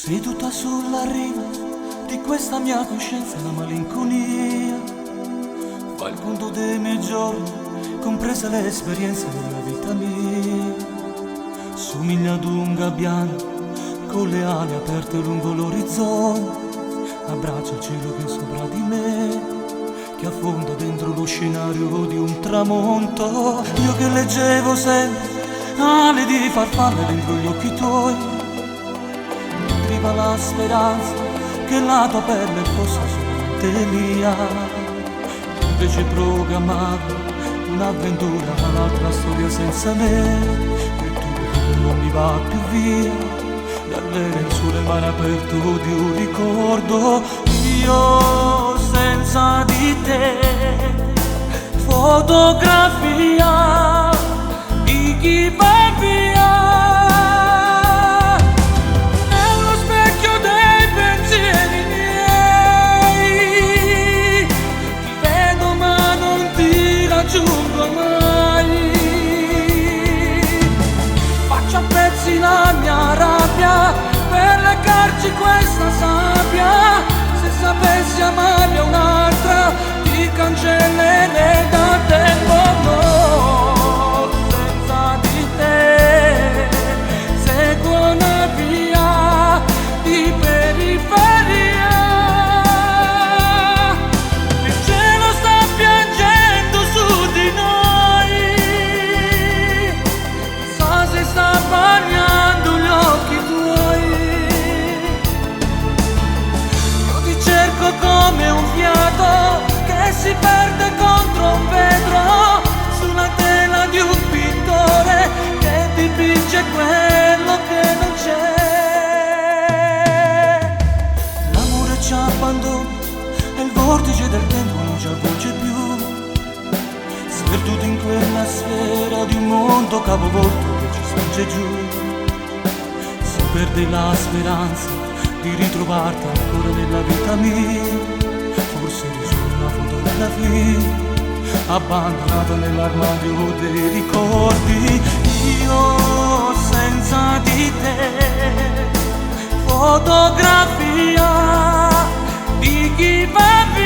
Seduta sulla riva di questa mia coscienza la malinconia fa il conto dei miei giorni, comprese le esperienze della vita mia. Somiglia ad un gabbiano con le ali aperte lungo l'orizzonte, abbraccia il cielo che è sopra di me, che affonda dentro lo scenario di un tramonto. Io che leggevo sempre ali di farfalle dentro gli occhi tuoi, nutriva la speranza che la tua pelle fosse solamente mia. Invece programmavo un'avventura, un'altra storia senza me, e tu non mi va più via dalle lenzuola e mare aperto di un ricordo. Io senza di te, fotografia di chi va via, nello specchio dei pensieri miei, ti vedo ma non ti raggiungo mai. Faccio a pezzi la mia rabbia per leccarci questa sabbia. Se sapessi amare un'altra ti cancellerei dal tempo. No, senza di te seguo una via di periferia. Il cielo sta piangendo su di noi, chissà se sta bagnando gli occhi tuoi. Io ti cerco come un fiato che si perde contro un vetro, sulla tela di un pittore che dipinge quello che non c'è. L'amore ci abbandona e il vortice del tempo non ci avvolge più, sperduti in quella sfera di un mondo capovolto che ci spinge giù. Si perde la speranza di ritrovarti ancora nella vita mia, forse eri solo una fotografia abbandonata nell'armadio dei ricordi. Io senza di te, fotografia di chi va via.